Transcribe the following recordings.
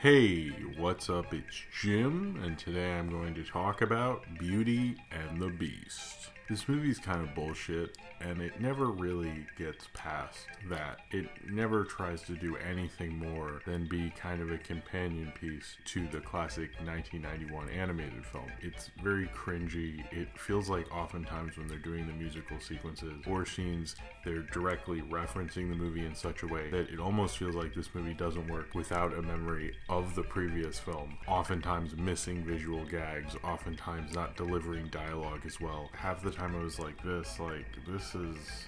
Hey, what's up? It's Jim, and today I'm going to talk about Beauty and the Beast. This movie's kind of bullshit, and it never really gets past that. It never tries to do anything more than be kind of a companion piece to the classic 1991 animated film. It's very cringy. It feels like oftentimes when they're doing the musical sequences or scenes, they're directly referencing the movie in such a way that it almost feels like this movie doesn't work without a memory of the previous film. Oftentimes missing visual gags, oftentimes not delivering dialogue as well. Half the time I was like, this is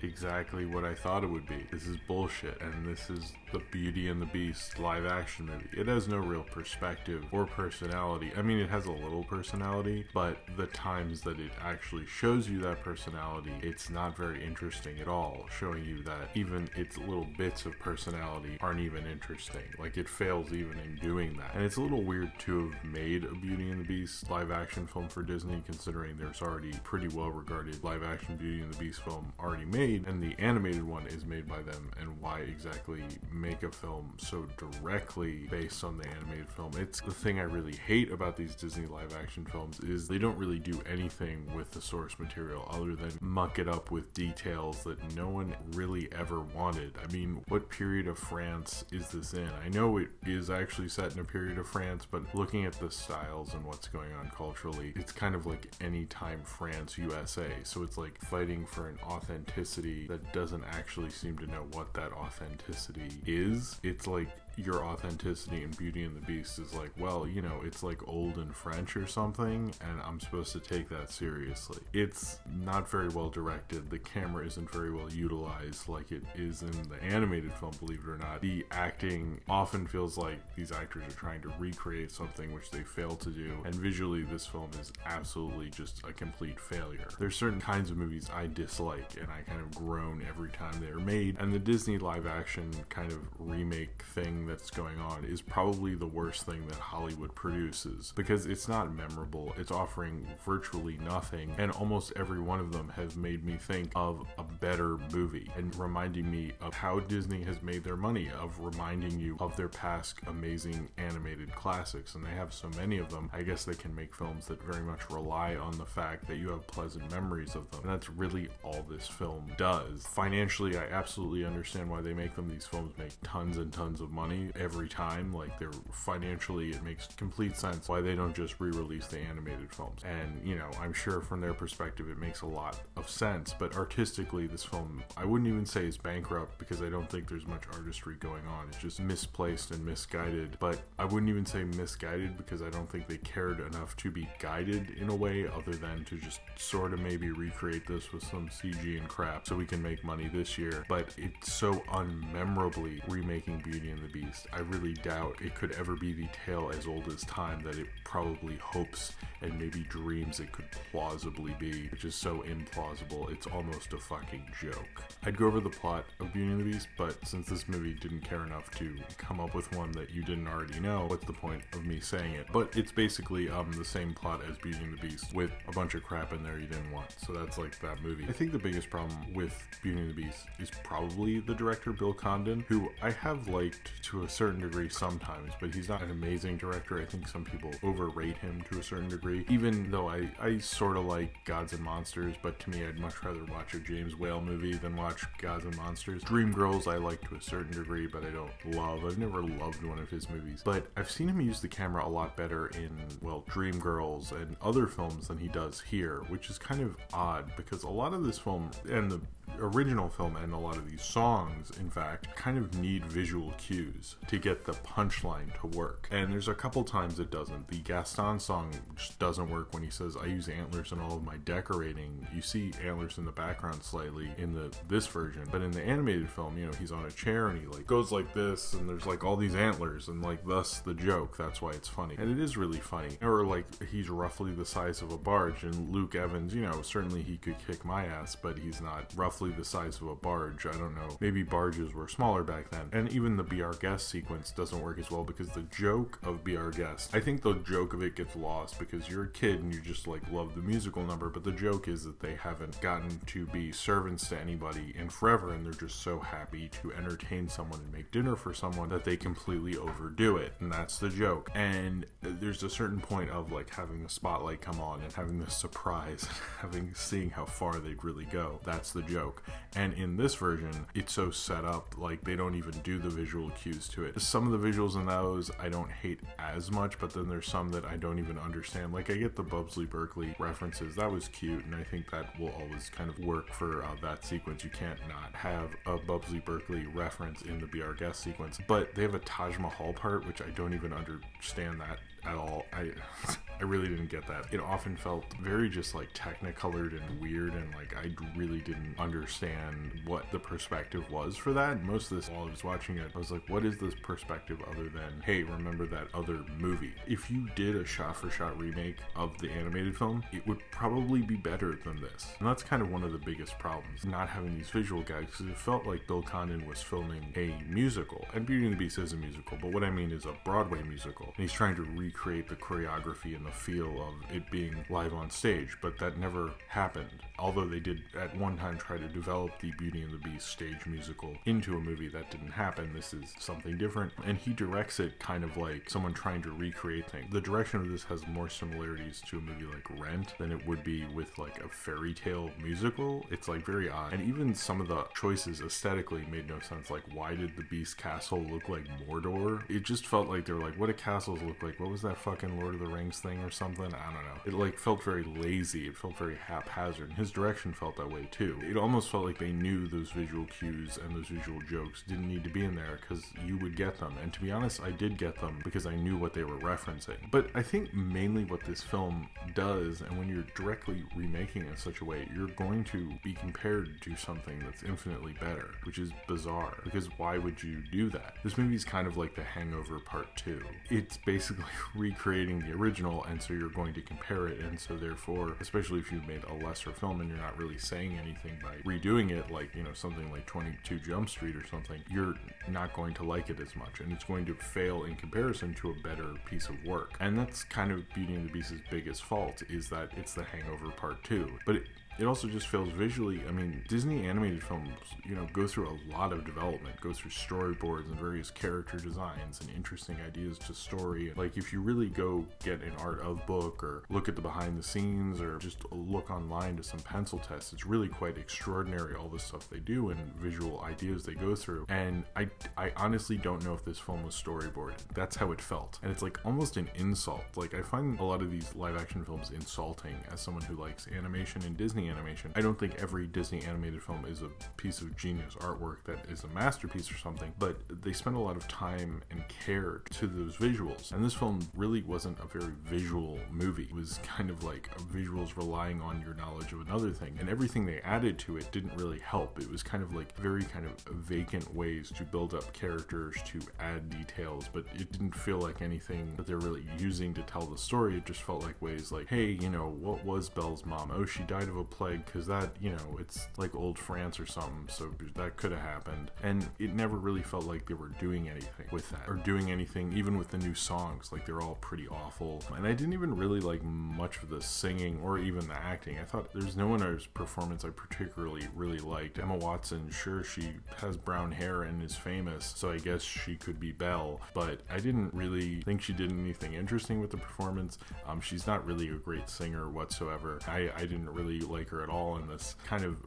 exactly what I thought it would be. This is bullshit, and this is the Beauty and the Beast live action movie. It has no real perspective or personality. I mean, it has a little personality, but the times that it actually shows you that personality, it's not very interesting at all, showing you that even its little bits of personality aren't even interesting. Like, it fails even in doing that. And it's a little weird to have made a Beauty and the Beast live action film for Disney, considering there's already pretty well regarded live action Beauty and the Beast film already made, and the animated one is made by them. And why exactly make a film so directly based on the animated film? It's the thing I really hate about these Disney live action films is they don't really do anything with the source material other than muck it up with details that no one really ever wanted. I mean, what period of France is this in? I know it is actually set in a period of France, but looking at the styles and what's going on culturally, it's kind of like anytime France, USA. So it's like fighting for an authenticity that doesn't actually seem to know what that authenticity is. It's like your authenticity in Beauty and the Beast is like, well, you know, it's like old and French or something, and I'm supposed to take that seriously. It's not very well directed. The camera isn't very well utilized like it is in the animated film, believe it or not. The acting often feels like these actors are trying to recreate something which they fail to do, and visually this film is absolutely just a complete failure. There's certain kinds of movies I dislike, and I kind of groan every time they're made, and the Disney live action kind of remake thing that's going on is probably the worst thing that Hollywood produces, because it's not memorable. It's offering virtually nothing, and almost every one of them has made me think of a better movie and reminding me of how Disney has made their money, of reminding you of their past amazing animated classics, and they have so many of them. I guess they can make films that very much rely on the fact that you have pleasant memories of them, and that's really all this film does. Financially, I absolutely understand why they make them. These films make tons and tons of money every time. Like, they're financially, it makes complete sense why they don't just re-release the animated films. And, you know, I'm sure from their perspective it makes a lot of sense, but artistically this film, I wouldn't even say is bankrupt, because I don't think there's much artistry going on. It's just misplaced and misguided. But I wouldn't even say misguided, because I don't think they cared enough to be guided in a way other than to just sort of maybe recreate this with some CG and crap so we can make money this year. But it's so unmemorably remaking Beauty and the Beast. I really doubt it could ever be the tale as old as time that it probably hopes and maybe dreams it could plausibly be, which is so implausible, it's almost a fucking joke. I'd go over the plot of Beauty and the Beast, but since this movie didn't care enough to come up with one that you didn't already know, what's the point of me saying it? But it's basically the same plot as Beauty and the Beast, with a bunch of crap in there you didn't want. So that's like that movie. I think the biggest problem with Beauty and the Beast is probably the director, Bill Condon, who I have liked to a certain degree sometimes, but he's not an amazing director. I think some people overrate him to a certain degree, even though I sort of like Gods and Monsters, but to me I'd much rather watch a James Whale movie than watch Gods and Monsters. Dreamgirls I like to a certain degree, but I don't love. I've never loved one of his movies, but I've seen him use the camera a lot better in, well, Dreamgirls and other films than he does here, which is kind of odd, because a lot of this film and the original film and a lot of these songs, in fact, kind of need visual cues to get the punchline to work. And there's a couple times it doesn't. The Gaston song just doesn't work when he says, I use antlers in all of my decorating. You see antlers in the background slightly in this version, but in the animated film, you know, he's on a chair and he like goes like this, and there's like all these antlers, and like thus the joke. That's why it's funny. And it is really funny. Or like he's roughly the size of a barge, and Luke Evans, you know, certainly he could kick my ass, but he's not roughly roughly the size of a barge. I don't know, maybe barges were smaller back then. And even the Be Our Guest sequence doesn't work as well, because the joke of Be Our Guest, I think the joke of it gets lost because you're a kid and you just like love the musical number, but the joke is that they haven't gotten to be servants to anybody in forever, and they're just so happy to entertain someone and make dinner for someone that they completely overdo it, and that's the joke. And there's a certain point of like having the spotlight come on and having the surprise and seeing how far they'd really go. That's the joke. And in this version, it's so set up, like they don't even do the visual cues to it. Some of the visuals in those I don't hate as much, but then there's some that I don't even understand. Like I get the Bubsley Berkeley references, that was cute, and I think that will always kind of work for that sequence. You can't not have a Bubsley Berkeley reference in the Be Our Guest sequence, but they have a Taj Mahal part, which I don't even understand that at all. I really didn't get that. It often felt very just like technicolored and weird, and like I really didn't understand what the perspective was for that. And most of this, while I was watching it, I was like, what is this perspective other than, hey, remember that other movie? If you did a shot-for-shot remake of the animated film, it would probably be better than this. And that's kind of one of the biggest problems, not having these visual guides, because it felt like Bill Condon was filming a musical. And Beauty and the Beast is a musical, but what I mean is a Broadway musical. And he's trying to recreate the choreography and the feel of it being live on stage, but that never happened. Although they did at one time try to develop the Beauty and the Beast stage musical into a movie, that didn't happen. This is something different, and he directs it kind of like someone trying to recreate things. The direction of this has more similarities to a movie like Rent than it would be with like a fairy tale musical. It's like very odd, and even some of the choices aesthetically made no sense. Like, why did the Beast castle look like Mordor? It just felt like they were like, what do castles look like? What was that fucking Lord of the Rings thing or something? I don't know. It like felt very lazy. It felt very haphazard. His direction felt that way too. It almost felt like they knew those visual cues and those visual jokes didn't need to be in there because you would get them. And to be honest, I did get them because I knew what they were referencing. But I think mainly what this film does, and when you're directly remaking it in such a way, you're going to be compared to something that's infinitely better, which is bizarre, because why would you do that? This movie is kind of like The Hangover Part 2. It's basically recreating the original, and so you're going to compare it, and so therefore, especially if you've made a lesser film and you're not really saying anything by redoing it, like, you know, something like 22 Jump Street or something, you're not going to like it as much, and it's going to fail in comparison to a better piece of work. And that's kind of Beauty and the Beast's biggest fault, is that it's The Hangover Part 2. But it also just feels visually, I mean, Disney animated films, you know, go through a lot of development, go through storyboards and various character designs and interesting ideas to story. Like, if you really go get an art of book or look at the behind the scenes or just look online to some pencil tests, it's really quite extraordinary, all the stuff they do and visual ideas they go through. And I honestly don't know if this film was storyboarded. That's how it felt. And it's like almost an insult. Like, I find a lot of these live action films insulting as someone who likes animation and Disney animation. I don't think every Disney animated film is a piece of genius artwork that is a masterpiece or something, but they spend a lot of time and care to those visuals. And this film really wasn't a very visual movie. It was kind of like visuals relying on your knowledge of another thing, and everything they added to it didn't really help. It was kind of like very kind of vacant ways to build up characters, to add details, but it didn't feel like anything that they're really using to tell the story. It just felt like ways like, hey, you know, what was Belle's mom? Oh, she died of a plague, because that, you know, it's like old France or something, so that could have happened. And it never really felt like they were doing anything with that, or doing anything even with the new songs. Like, they're all pretty awful, and I didn't even really like much of the singing or even the acting. I thought there's no one whose performance I particularly really liked. Emma Watson, sure, she has brown hair and is famous, so I guess she could be Belle, but I didn't really think she did anything interesting with the performance. She's not really a great singer whatsoever. I didn't really like her at all in this. Kind of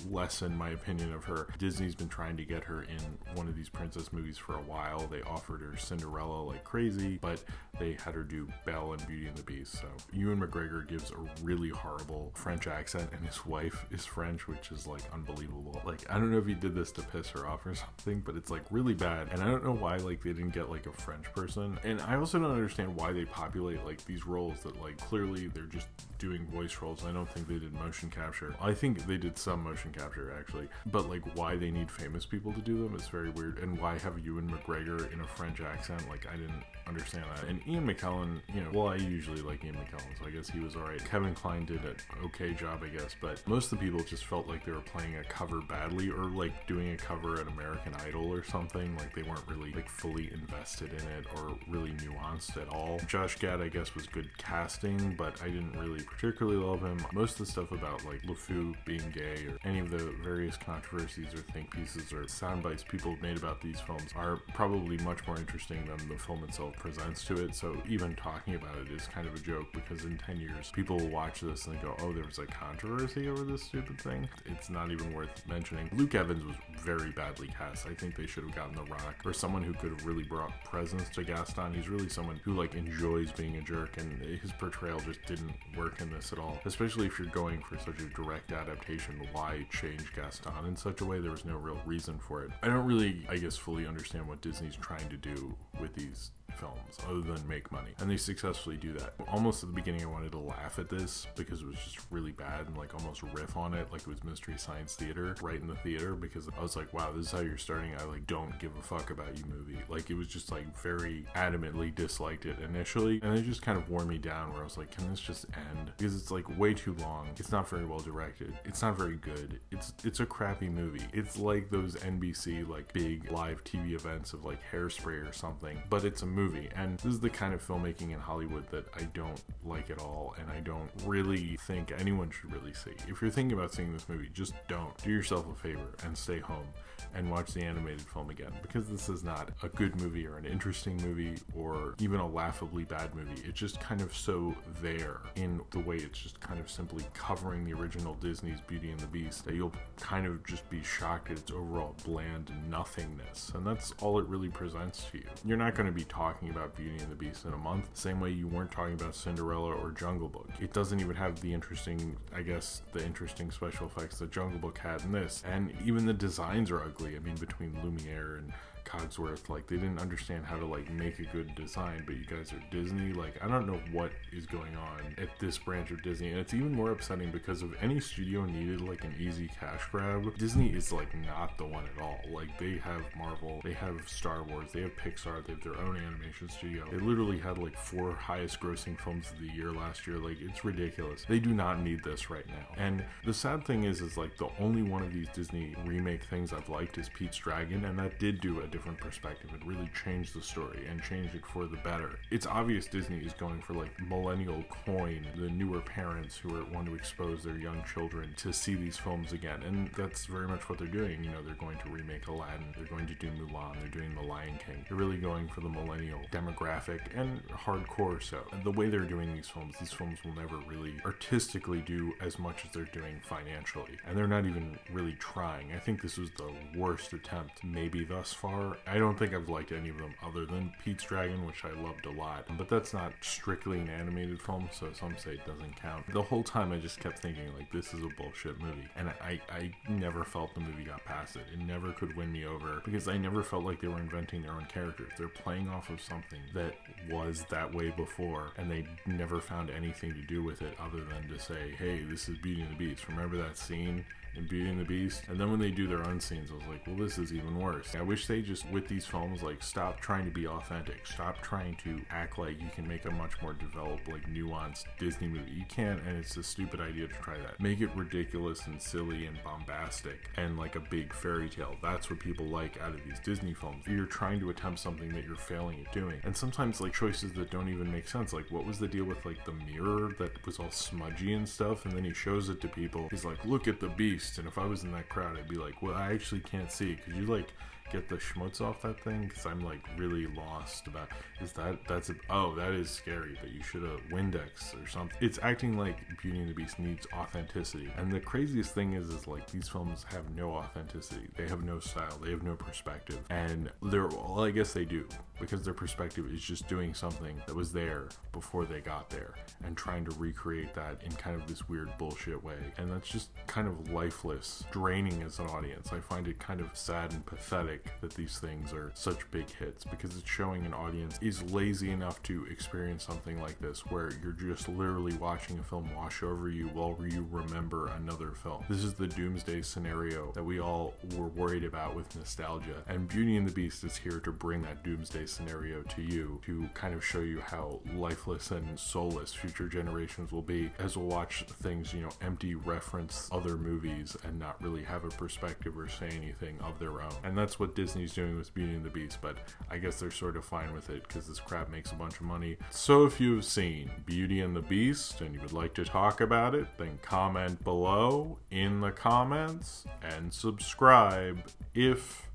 lessen my opinion of her. Disney's been trying to get her in one of these princess movies for a while. They offered her Cinderella like crazy, but they had her do Belle and Beauty and the Beast. So Ewan McGregor gives a really horrible French accent, and his wife is French, which is like unbelievable. Like, I don't know if he did this to piss her off or something, but it's like really bad. And I don't know why like they didn't get like a French person. And I also don't understand why they populate like these roles that like clearly they're just doing voice roles. I don't think they did motion motion capture. I think they did some motion capture actually, but like why they need famous people to do them is very weird, and why have Ewan McGregor in a French accent, like I didn't understand that. And Ian McKellen, you know, well, I usually like Ian McKellen, so I guess he was alright. Kevin Kline did an okay job, I guess, but most of the people just felt like they were playing a cover badly, or like doing a cover at American Idol or something. Like they weren't really like fully invested in it or really nuanced at all. Josh Gad, I guess, was good casting, but I didn't really particularly love him. Most of the stuff about like LeFou being gay or any of the various controversies or think pieces or sound bites people have made about these films are probably much more interesting than the film itself presents to it. So even talking about it is kind of a joke, because in 10 years people will watch this and they go, oh, there was a controversy over this stupid thing. It's not even worth mentioning. Luke Evans was very badly cast. I think they should have gotten The Rock, or someone who could have really brought presence to Gaston. He's really someone who like enjoys being a jerk, and his portrayal just didn't work in this at all. Especially if you're going for such a direct adaptation, why change Gaston in such a way? There was no real reason for it. I don't really, I guess, fully understand what Disney's trying to do with these films other than make money, and they successfully do that. Almost at the beginning I wanted to laugh at this because it was just really bad and like almost riff on it like it was Mystery Science Theater right in the theater, because I was like, wow, this is how you're starting I like don't give a fuck about you movie. Like it was just like very adamantly disliked it initially, and it just kind of wore me down where I was like, can this just end? Because it's like way too long, it's not very well directed, it's not very good, it's a crappy movie. It's like those NBC like big live TV events of like Hairspray or something, but it's a movie. And this is the kind of filmmaking in Hollywood that I don't like at all, and I don't really think anyone should really see. If you're thinking about seeing this movie, just don't. Do yourself a favor and stay home and watch the animated film again, because this is not a good movie or an interesting movie or even a laughably bad movie. It's just kind of so there in the way it's just kind of simply covering the original Disney's Beauty and the Beast that you'll kind of just be shocked at its overall bland nothingness, and that's all it really presents to you. You're not going to be talking about Beauty and the Beast in a month, same way you weren't talking about Cinderella or Jungle Book. It doesn't even have the interesting, I guess, the interesting special effects that Jungle Book had in this, and even the designs are ugly. I mean, between Lumiere and Cogsworth, like they didn't understand how to like make a good design, but you guys are Disney. Like I don't know what is going on at this branch of Disney, and it's even more upsetting because if any studio needed like an easy cash grab, Disney is like not the one at all. Like they have Marvel, they have Star Wars, they have Pixar, they have their own animation studio. They literally had like 4 highest grossing films of the year last year. Like it's ridiculous. They do not need this right now. And the sad thing is like the only one of these Disney remake things I've liked is Pete's Dragon, and that did do a different perspective. It really changed the story and changed it for the better. It's obvious Disney is going for like millennial coin, the newer parents who want to expose their young children to see these films again, and that's very much what they're doing. You know, they're going to remake Aladdin, they're going to do Mulan, they're doing The Lion King. They're really going for the millennial demographic and hardcore. So and the way they're doing these films will never really artistically do as much as they're doing financially, and they're not even really trying. I think this was the worst attempt maybe thus far. I don't think I've liked any of them other than Pete's Dragon, which I loved a lot, but that's not strictly an animated film, so some say it doesn't count. The whole time I just kept thinking like this is a bullshit movie, and I never felt the movie got past it. It never could win me over because I never felt like they were inventing their own characters. They're playing off of something that was that way before, and they never found anything to do with it other than to say, hey, this is Beauty and the Beast. Remember that scene in Beauty and the Beast? And then when they do their own scenes, I was like, well, this is even worse. I wish they just, with these films, like, stop trying to be authentic. Stop trying to act like you can make a much more developed, like, nuanced Disney movie. You can't, and it's a stupid idea to try that. Make it ridiculous and silly and bombastic and like a big fairy tale. That's what people like out of these Disney films. You're trying to attempt something that you're failing at doing. And sometimes, like, choices that don't even make sense. Like, what was the deal with, like, the mirror that was all smudgy and stuff? And then he shows it to people. He's like, look at the Beast. And if I was in that crowd, I'd be like, well, I actually can't see. Could you like get the schmutz off that thing? Because I'm like really lost about, that is scary, but you should have Windex or something. It's acting like Beauty and the Beast needs authenticity. And the craziest thing is like these films have no authenticity. They have no style. They have no perspective. And I guess they do. because their perspective is just doing something that was there before they got there and trying to recreate that in kind of this weird bullshit way. And that's just kind of lifeless, draining as an audience. I find it kind of sad and pathetic that these things are such big hits, because it's showing an audience is lazy enough to experience something like this, where you're just literally watching a film wash over you while you remember another film. This is the doomsday scenario that we all were worried about with nostalgia, and Beauty and the Beast is here to bring that doomsday scenario to you, to kind of show you how lifeless and soulless future generations will be, as we'll watch things, you know, empty reference other movies and not really have a perspective or say anything of their own. And that's what Disney's doing with Beauty and the Beast, but I guess they're sort of fine with it because this crap makes a bunch of money. So if you've seen Beauty and the Beast and you would like to talk about it, then comment below in the comments and subscribe if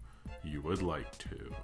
you would like to.